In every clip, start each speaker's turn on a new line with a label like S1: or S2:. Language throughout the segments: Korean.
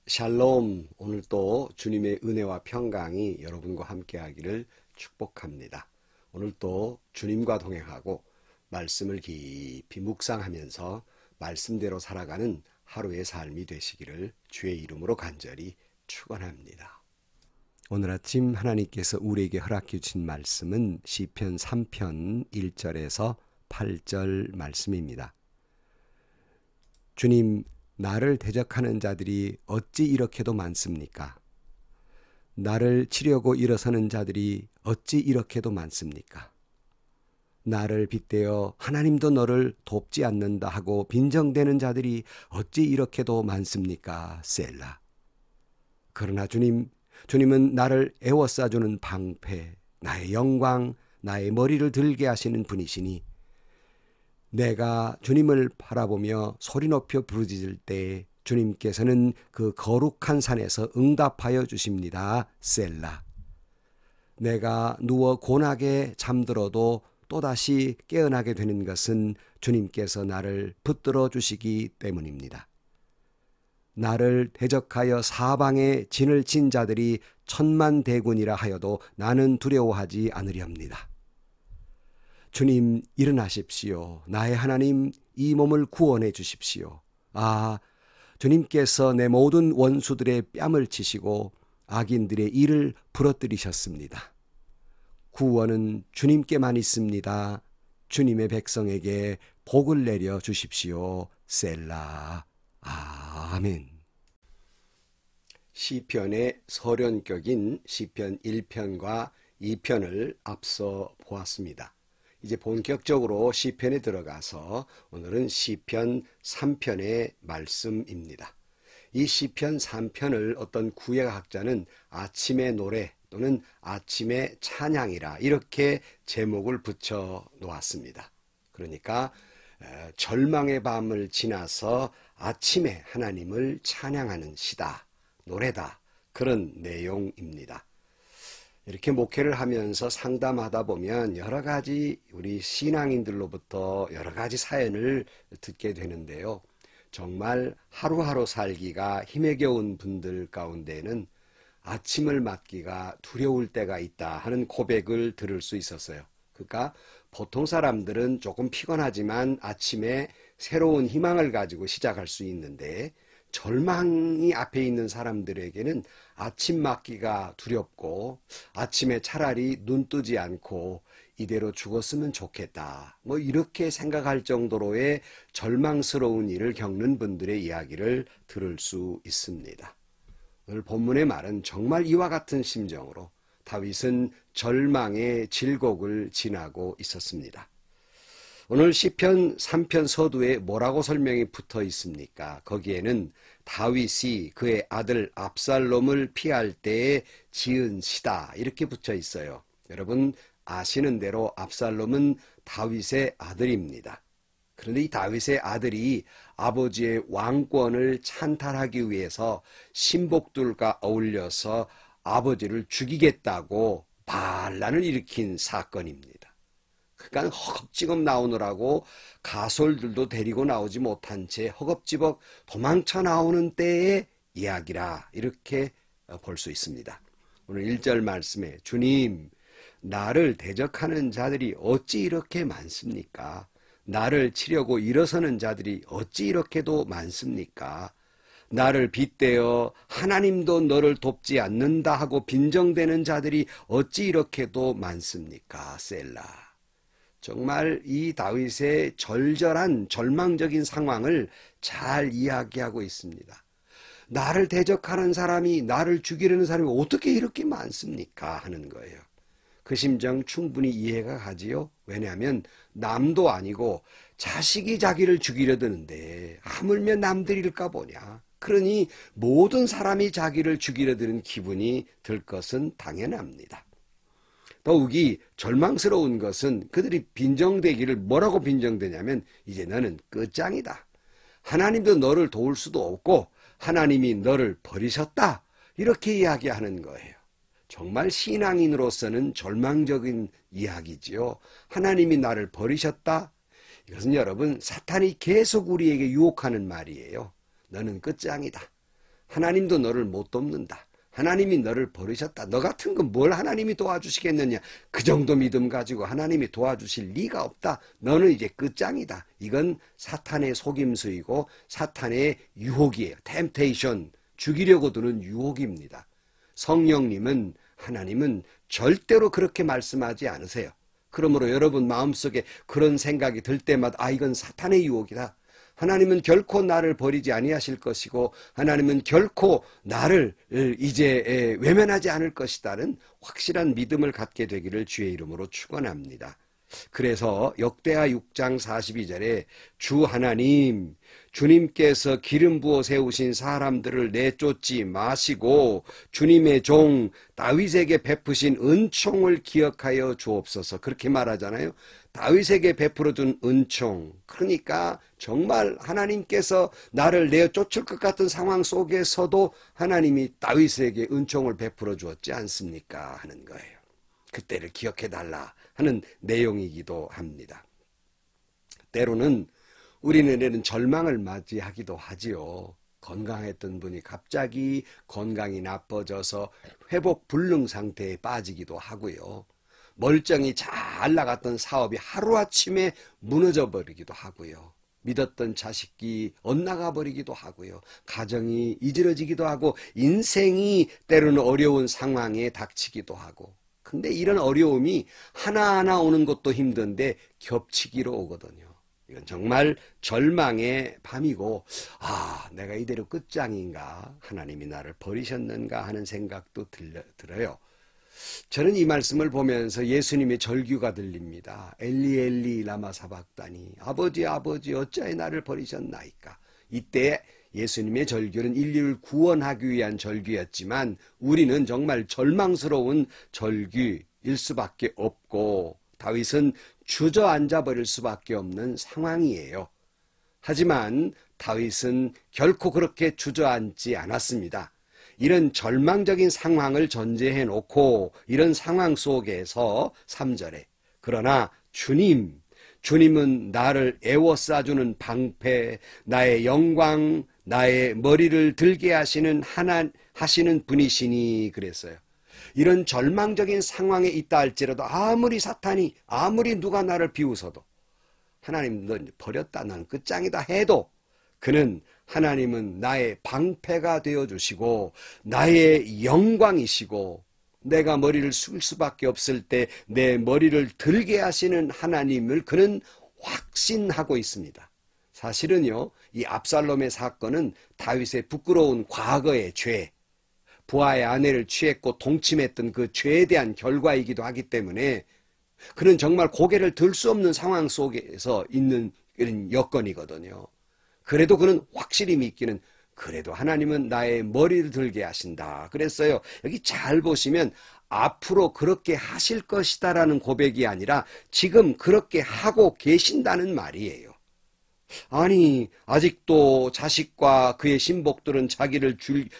S1: 샬롬. 오늘 또 주님의 은혜와 평강이 여러분과 함께 하기를 축복합니다. 오늘 또 주님과 동행하고 말씀을 깊이 묵상하면서 말씀대로 살아가는 하루의 삶이 되시기를 주의 이름으로 간절히 축원합니다. 오늘 아침 하나님께서 우리에게 허락해 주신 말씀은 시편 3편 1절에서 8절 말씀입니다. 주님, 나를 대적하는 자들이 어찌 이렇게도 많습니까? 나를 치려고 일어서는 자들이 어찌 이렇게도 많습니까? 나를 빗대어 하나님도 너를 돕지 않는다 하고 빈정대는 자들이 어찌 이렇게도 많습니까? 셀라. 그러나 주님은 나를 에워싸주는 방패, 나의 영광, 나의 머리를 들게 하시는 분이시니 내가 주님을 바라보며 소리 높여 부르짖을 때 주님께서는 그 거룩한 산에서 응답하여 주십니다. 셀라. 내가 누워 고나게 잠들어도 또다시 깨어나게 되는 것은 주님께서 나를 붙들어 주시기 때문입니다. 나를 대적하여 사방에 진을 친 자들이 천만대군이라 하여도 나는 두려워하지 않으렵니다. 주님, 일어나십시오. 나의 하나님, 이 몸을 구원해 주십시오. 주님께서 내 모든 원수들의 뺨을 치시고 악인들의 일을 부러뜨리셨습니다. 구원은 주님께만 있습니다. 주님의 백성에게 복을 내려 주십시오. 셀라. 아멘. 시편의 서론격인 시편 1편과 2편을 앞서 보았습니다. 이제 본격적으로 시편에 들어가서 오늘은 시편 3편의 말씀입니다. 이 시편 3편을 어떤 구약학자는 아침의 노래 또는 아침의 찬양이라 이렇게 제목을 붙여 놓았습니다. 그러니까 절망의 밤을 지나서 아침에 하나님을 찬양하는 시다, 노래다, 그런 내용입니다. 이렇게 목회를 하면서 상담하다 보면 여러 가지 우리 신앙인들로부터 여러 가지 사연을 듣게 되는데요. 정말 하루하루 살기가 힘에 겨운 분들 가운데는 아침을 맞기가 두려울 때가 있다 하는 고백을 들을 수 있었어요. 그러니까 보통 사람들은 조금 피곤하지만 아침에 새로운 희망을 가지고 시작할 수 있는데 절망이 앞에 있는 사람들에게는 아침 맞기가 두렵고 아침에 차라리 눈 뜨지 않고 이대로 죽었으면 좋겠다, 이렇게 생각할 정도로의 절망스러운 일을 겪는 분들의 이야기를 들을 수 있습니다. 오늘 본문의 말은 정말 이와 같은 심정으로 다윗은 절망의 질곡을 지나고 있었습니다. 오늘 시편 3편 서두에 뭐라고 설명이 붙어 있습니까? 거기에는 다윗이 그의 아들 압살롬을 피할 때에 지은 시다 이렇게 붙여 있어요. 여러분 아시는 대로 압살롬은 다윗의 아들입니다. 그런데 이 다윗의 아들이 아버지의 왕권을 찬탈하기 위해서 신복들과 어울려서 아버지를 죽이겠다고 반란을 일으킨 사건입니다. 그러니까 허겁지겁 나오느라고 가솔들도 데리고 나오지 못한 채 허겁지겁 도망쳐 나오는 때의 이야기라 이렇게 볼 수 있습니다. 오늘 1절 말씀에 주님, 나를 대적하는 자들이 어찌 이렇게 많습니까? 나를 치려고 일어서는 자들이 어찌 이렇게도 많습니까? 나를 빗대어 하나님도 너를 돕지 않는다 하고 빈정대는 자들이 어찌 이렇게도 많습니까? 셀라. 정말 이 다윗의 절절한 절망적인 상황을 잘 이야기하고 있습니다. 나를 대적하는 사람이, 나를 죽이려는 사람이 어떻게 이렇게 많습니까? 하는 거예요. 그 심정 충분히 이해가 가지요. 왜냐하면 남도 아니고 자식이 자기를 죽이려 드는데 하물며 남들일까 보냐. 그러니 모든 사람이 자기를 죽이려 드는 기분이 들 것은 당연합니다. 더욱이 절망스러운 것은 그들이 빈정대기를 뭐라고 빈정대냐면 이제 너는 끝장이다. 하나님도 너를 도울 수도 없고 하나님이 너를 버리셨다. 이렇게 이야기하는 거예요. 정말 신앙인으로서는 절망적인 이야기지요. 하나님이 나를 버리셨다. 이것은 여러분 사탄이 계속 우리에게 유혹하는 말이에요. 너는 끝장이다. 하나님도 너를 못 돕는다. 하나님이 너를 버리셨다. 너 같은 건 뭘 하나님이 도와주시겠느냐. 그 정도 믿음 가지고 하나님이 도와주실 리가 없다. 너는 이제 끝장이다. 이건 사탄의 속임수이고 사탄의 유혹이에요. 템테이션, 죽이려고 드는 유혹입니다. 성령님은, 하나님은 절대로 그렇게 말씀하지 않으세요. 그러므로 여러분 마음속에 그런 생각이 들 때마다 이건 사탄의 유혹이다. 하나님은 결코 나를 버리지 아니하실 것이고 하나님은 결코 나를 이제 외면하지 않을 것이다는 확실한 믿음을 갖게 되기를 주의 이름으로 축원합니다. 그래서 역대하 6장 42절에 주 하나님, 주님께서 기름 부어 세우신 사람들을 내쫓지 마시고 주님의 종 다윗에게 베푸신 은총을 기억하여 주옵소서. 그렇게 말하잖아요. 다윗에게 베풀어 준 은총. 그러니까 정말 하나님께서 나를 내쫓을 것 같은 상황 속에서도 하나님이 다윗에게 은총을 베풀어 주었지 않습니까? 하는 거예요. 그때를 기억해 달라 하는 내용이기도 합니다. 때로는 우리는 절망을 맞이하기도 하지요. 건강했던 분이 갑자기 건강이 나빠져서 회복 불능 상태에 빠지기도 하고요. 멀쩡히 잘 나갔던 사업이 하루아침에 무너져 버리기도 하고요. 믿었던 자식이 엇나가 버리기도 하고요. 가정이 이지러지기도 하고 인생이 때로는 어려운 상황에 닥치기도 하고. 근데 이런 어려움이 하나하나 오는 것도 힘든데 겹치기로 오거든요. 이건 정말 절망의 밤이고 내가 이대로 끝장인가? 하나님이 나를 버리셨는가? 하는 생각도 들어요. 저는 이 말씀을 보면서 예수님의 절규가 들립니다. 엘리 엘리 라마 사박다니, 아버지 아버지 어찌하여 나를 버리셨나이까. 이때 예수님의 절규는 인류를 구원하기 위한 절규였지만 우리는 정말 절망스러운 절규일 수밖에 없고 다윗은 주저앉아 버릴 수밖에 없는 상황이에요. 하지만 다윗은 결코 그렇게 주저앉지 않았습니다. 이런 절망적인 상황을 전제해 놓고 이런 상황 속에서 3절에 그러나 주님은 나를 애워싸주는 방패, 나의 영광, 나의 머리를 들게 하시는 분이시니 그랬어요. 이런 절망적인 상황에 있다 할지라도 아무리 사탄이 아무리 누가 나를 비웃어도 하나님 너 버렸다 난 끝장이다 해도 그는 하나님은 나의 방패가 되어주시고 나의 영광이시고 내가 머리를 숙일 수밖에 없을 때 내 머리를 들게 하시는 하나님을 그는 확신하고 있습니다. 사실은요, 이 압살롬의 사건은 다윗의 부끄러운 과거의 죄, 부하의 아내를 취했고 동침했던 그 죄에 대한 결과이기도 하기 때문에 그는 정말 고개를 들 수 없는 상황 속에서 있는 이런 여건이거든요. 그래도 그는 확실히 믿기는 그래도 하나님은 나의 머리를 들게 하신다 그랬어요. 여기 잘 보시면 앞으로 그렇게 하실 것이다라는 고백이 아니라 지금 그렇게 하고 계신다는 말이에요. 아니 아직도 자식과 그의 신복들은 자기를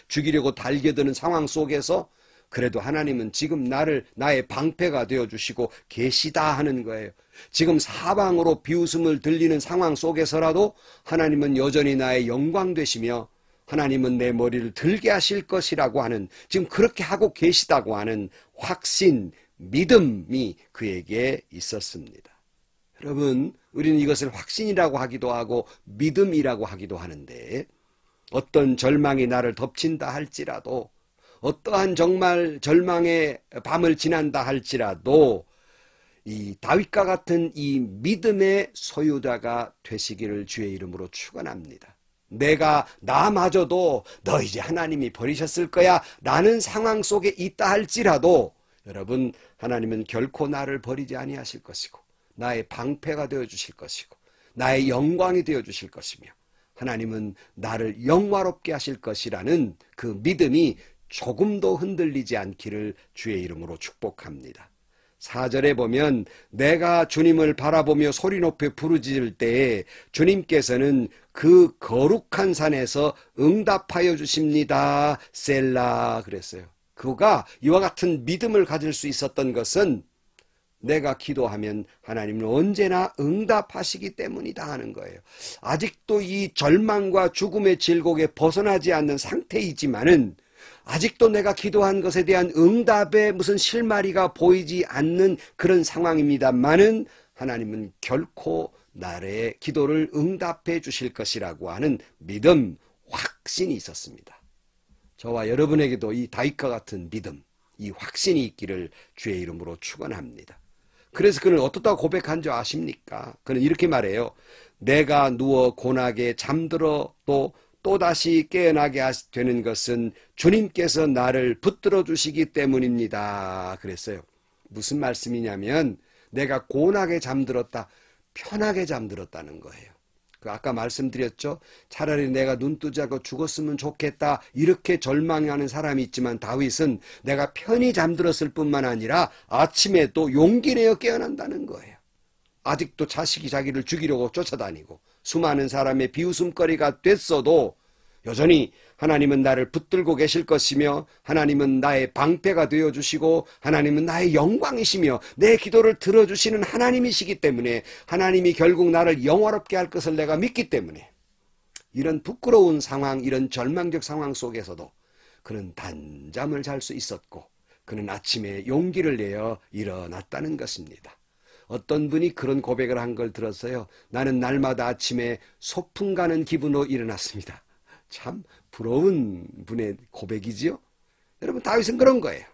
S1: 죽이려고 달겨드는 상황 속에서 그래도 하나님은 지금 나의 방패가 되어주시고 계시다 하는 거예요. 지금 사방으로 비웃음을 들리는 상황 속에서라도 하나님은 여전히 나의 영광 되시며 하나님은 내 머리를 들게 하실 것이라고 하는 지금 그렇게 하고 계시다고 하는 확신, 믿음이 그에게 있었습니다. 여러분 우리는 이것을 확신이라고 하기도 하고 믿음이라고 하기도 하는데 어떤 절망이 나를 덮친다 할지라도 어떠한 정말 절망의 밤을 지난다 할지라도 이 다윗과 같은 이 믿음의 소유자가 되시기를 주의 이름으로 축원합니다. 나마저도 너 이제 하나님이 버리셨을 거야 라는 상황 속에 있다 할지라도 여러분 하나님은 결코 나를 버리지 아니하실 것이고 나의 방패가 되어주실 것이고 나의 영광이 되어주실 것이며 하나님은 나를 영화롭게 하실 것이라는 그 믿음이 조금도 흔들리지 않기를 주의 이름으로 축복합니다. 4절에 보면 내가 주님을 바라보며 소리 높여 부르짖을 때에 주님께서는 그 거룩한 산에서 응답하여 주십니다. 셀라 그랬어요. 그가 이와 같은 믿음을 가질 수 있었던 것은 내가 기도하면 하나님은 언제나 응답하시기 때문이다 하는 거예요. 아직도 이 절망과 죽음의 질곡에 벗어나지 않는 상태이지만은 아직도 내가 기도한 것에 대한 응답의 무슨 실마리가 보이지 않는 그런 상황입니다만은 하나님은 결코 나의 기도를 응답해 주실 것이라고 하는 믿음, 확신이 있었습니다. 저와 여러분에게도 이 다윗과 같은 믿음, 이 확신이 있기를 주의 이름으로 축원합니다. 그래서 그는 어떻다 고백한 줄 아십니까? 그는 이렇게 말해요. 내가 누워 고나게 잠들어 또다시 깨어나게 되는 것은 주님께서 나를 붙들어 주시기 때문입니다. 그랬어요. 무슨 말씀이냐면 내가 고나게 잠들었다, 편하게 잠들었다는 거예요. 아까 말씀드렸죠. 차라리 내가 눈 뜨지 않고 죽었으면 좋겠다 이렇게 절망하는 사람이 있지만 다윗은 내가 편히 잠들었을 뿐만 아니라 아침에 또 용기 내어 깨어난다는 거예요. 아직도 자식이 자기를 죽이려고 쫓아다니고 수많은 사람의 비웃음거리가 됐어도 여전히 하나님은 나를 붙들고 계실 것이며 하나님은 나의 방패가 되어주시고 하나님은 나의 영광이시며 내 기도를 들어주시는 하나님이시기 때문에 하나님이 결국 나를 영화롭게 할 것을 내가 믿기 때문에 이런 부끄러운 상황, 이런 절망적 상황 속에서도 그는 단잠을 잘 수 있었고 그는 아침에 용기를 내어 일어났다는 것입니다. 어떤 분이 그런 고백을 한 걸 들었어요. 나는 날마다 아침에 소풍 가는 기분으로 일어났습니다. 참 부러운 분의 고백이지요. 여러분 다윗은 그런 거예요.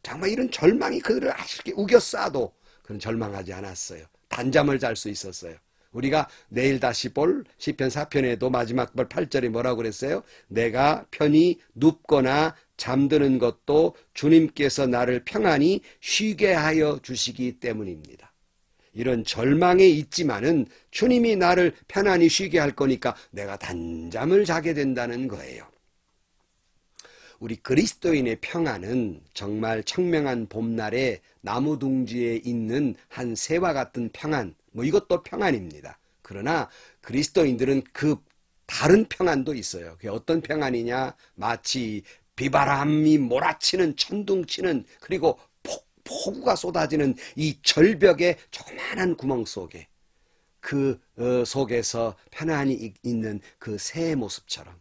S1: 정말 이런 절망이 그들을 아주 이렇게 우겨싸도 그는 절망하지 않았어요. 단잠을 잘 수 있었어요. 우리가 내일 다시 볼 시편 4편에도 마지막 벌 8절에 뭐라고 그랬어요? 내가 편히 눕거나 잠드는 것도 주님께서 나를 평안히 쉬게 하여 주시기 때문입니다. 이런 절망에 있지만은 주님이 나를 편안히 쉬게 할 거니까 내가 단잠을 자게 된다는 거예요. 우리 그리스도인의 평안은 정말 청명한 봄날에 나무 둥지에 있는 한 새와 같은 평안, 이것도 평안입니다. 그러나 그리스도인들은 그 다른 평안도 있어요. 그게 어떤 평안이냐? 마치 비바람이 몰아치는 천둥치는 그리고 폭우가 쏟아지는 이 절벽의 조그마한 구멍 속에 그 속에서 편안히 있는 그 새의 모습처럼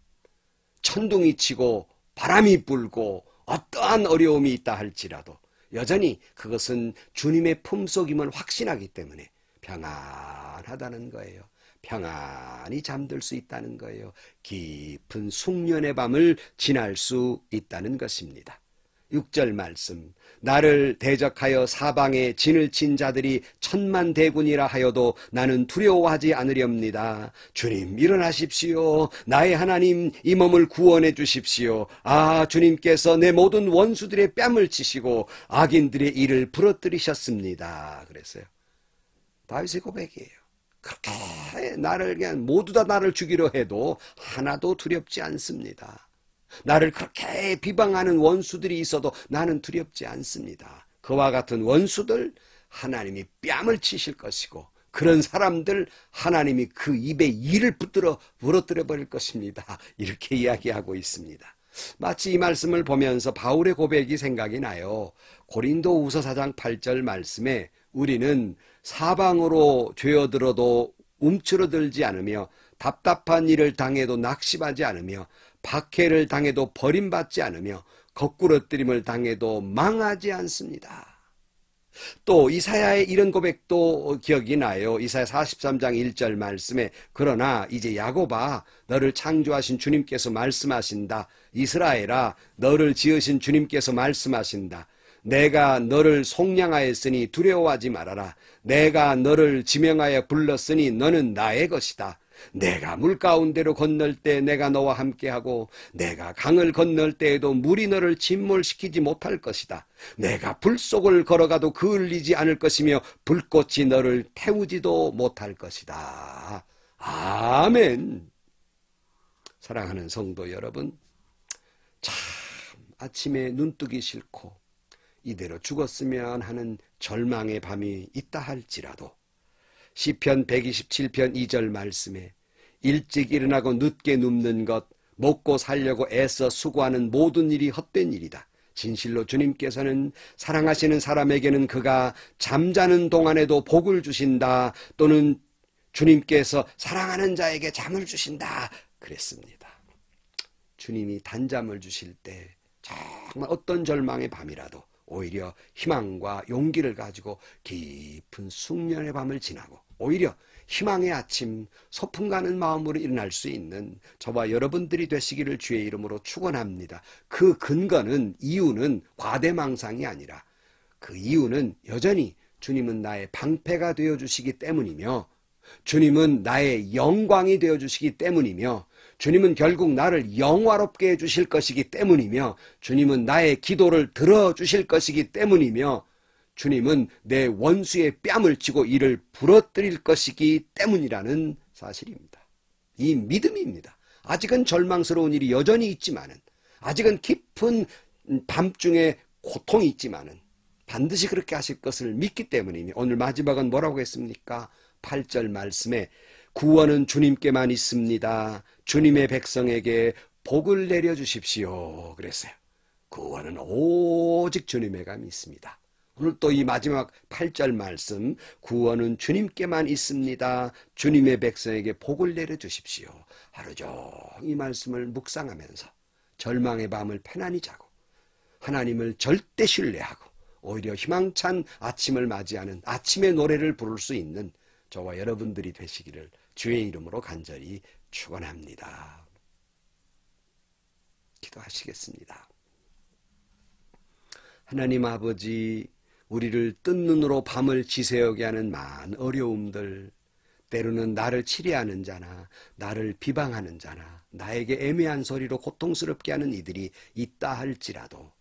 S1: 천둥이 치고 바람이 불고 어떠한 어려움이 있다 할지라도 여전히 그것은 주님의 품속임을 확신하기 때문에 평안하다는 거예요. 평안히 잠들 수 있다는 거예요. 깊은 숙련의 밤을 지날 수 있다는 것입니다. 6절 말씀, 나를 대적하여 사방에 진을 친 자들이 천만대군이라 하여도 나는 두려워하지 않으렵니다. 주님 일어나십시오. 나의 하나님 이 몸을 구원해 주십시오. 주님께서 내 모든 원수들의 뺨을 치시고 악인들의 일을 부러뜨리셨습니다. 그랬어요. 다윗의 고백이에요. 그렇게 나를 그냥 모두 다 나를 죽이려 해도 하나도 두렵지 않습니다. 나를 그렇게 비방하는 원수들이 있어도 나는 두렵지 않습니다. 그와 같은 원수들 하나님이 뺨을 치실 것이고 그런 사람들 하나님이 그 입에 이를 부러뜨려 버릴 것입니다. 이렇게 이야기하고 있습니다. 마치 이 말씀을 보면서 바울의 고백이 생각이 나요. 고린도후서 4장 8절 말씀에 우리는 사방으로 죄어들어도 움츠러들지 않으며 답답한 일을 당해도 낙심하지 않으며 박해를 당해도 버림받지 않으며 거꾸러뜨림을 당해도 망하지 않습니다. 또 이사야의 이런 고백도 기억이 나요. 이사야 43장 1절 말씀에 그러나 이제 야곱아 너를 창조하신 주님께서 말씀하신다. 이스라엘아 너를 지으신 주님께서 말씀하신다. 내가 너를 속량하였으니 두려워하지 말아라. 내가 너를 지명하여 불렀으니 너는 나의 것이다. 내가 물 가운데로 건널 때 내가 너와 함께하고 내가 강을 건널 때에도 물이 너를 침몰시키지 못할 것이다. 내가 불 속을 걸어가도 그을리지 않을 것이며 불꽃이 너를 태우지도 못할 것이다. 아멘. 사랑하는 성도 여러분, 참 아침에 눈뜨기 싫고 이대로 죽었으면 하는 절망의 밤이 있다 할지라도 시편 127편 2절 말씀에 일찍 일어나고 늦게 눕는 것, 먹고 살려고 애써 수고하는 모든 일이 헛된 일이다. 진실로 주님께서는 사랑하시는 사람에게는 그가 잠자는 동안에도 복을 주신다, 또는 주님께서 사랑하는 자에게 잠을 주신다 그랬습니다. 주님이 단잠을 주실 때 정말 어떤 절망의 밤이라도 오히려 희망과 용기를 가지고 깊은 숙면의 밤을 지나고 오히려 희망의 아침, 소풍 가는 마음으로 일어날 수 있는 저와 여러분들이 되시기를 주의 이름으로 축원합니다. 그 근거는, 이유는 과대망상이 아니라 그 이유는 여전히 주님은 나의 방패가 되어주시기 때문이며, 주님은 나의 영광이 되어주시기 때문이며, 주님은 결국 나를 영화롭게 해주실 것이기 때문이며, 주님은 나의 기도를 들어주실 것이기 때문이며, 주님은 내 원수의 뺨을 치고 이를 부러뜨릴 것이기 때문이라는 사실입니다. 이 믿음입니다. 아직은 절망스러운 일이 여전히 있지만은, 아직은 깊은 밤중에 고통이 있지만은 반드시 그렇게 하실 것을 믿기 때문이니, 오늘 마지막은 뭐라고 했습니까? 8절 말씀에 구원은 주님께만 있습니다. 주님의 백성에게 복을 내려주십시오 그랬어요. 구원은 오직 주님에만 있습니다. 오늘 또 이 마지막 8절 말씀, 구원은 주님께만 있습니다. 주님의 백성에게 복을 내려주십시오. 하루 종일 이 말씀을 묵상하면서 절망의 밤을 편안히 자고 하나님을 절대 신뢰하고 오히려 희망찬 아침을 맞이하는 아침의 노래를 부를 수 있는 저와 여러분들이 되시기를 주의 이름으로 간절히 축원합니다. 기도하시겠습니다. 하나님 아버지, 우리를 뜬 눈으로 밤을 지새우게 하는 많은 어려움들, 때로는 나를 치려하는 자나 나를 비방하는 자나 나에게 애매한 소리로 고통스럽게 하는 이들이 있다 할지라도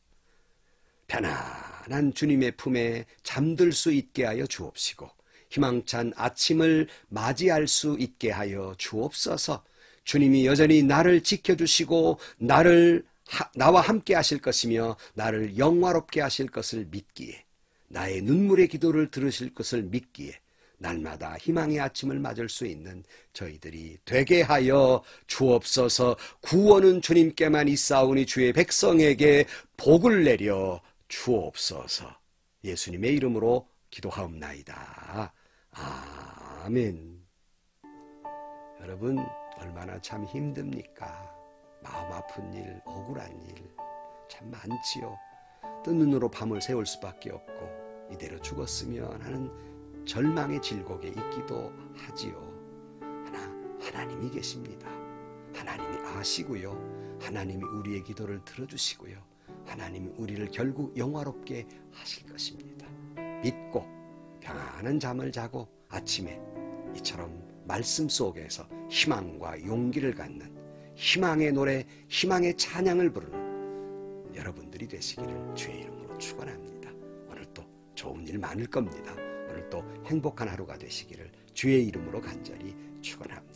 S1: 편안한 주님의 품에 잠들 수 있게 하여 주옵시고, 희망찬 아침을 맞이할 수 있게 하여 주옵소서. 주님이 여전히 나를 지켜주시고 나와 함께 하실 것이며 나를 영화롭게 하실 것을 믿기에, 나의 눈물의 기도를 들으실 것을 믿기에 날마다 희망의 아침을 맞을 수 있는 저희들이 되게 하여 주옵소서. 구원은 주님께만 있사오니 주의 백성에게 복을 내려 주옵소서. 예수님의 이름으로 기도하옵나이다. 아멘. 여러분, 얼마나 참 힘듭니까? 마음 아픈 일, 억울한 일 참 많지요. 뜬 눈으로 밤을 새울 수밖에 없고 이대로 죽었으면 하는 절망의 질곡에 있기도 하지요. 하나, 하나님이 계십니다. 하나님이 아시고요. 하나님이 우리의 기도를 들어주시고요. 하나님이 우리를 결국 영화롭게 하실 것입니다. 믿고 평안한 잠을 자고 아침에 이처럼 말씀 속에서 희망과 용기를 갖는 희망의 노래, 희망의 찬양을 부르는 여러분들이 되시기를 주의 이름으로 축원합니다. 오늘 또 좋은 일 많을 겁니다. 오늘 또 행복한 하루가 되시기를 주의 이름으로 간절히 축원합니다.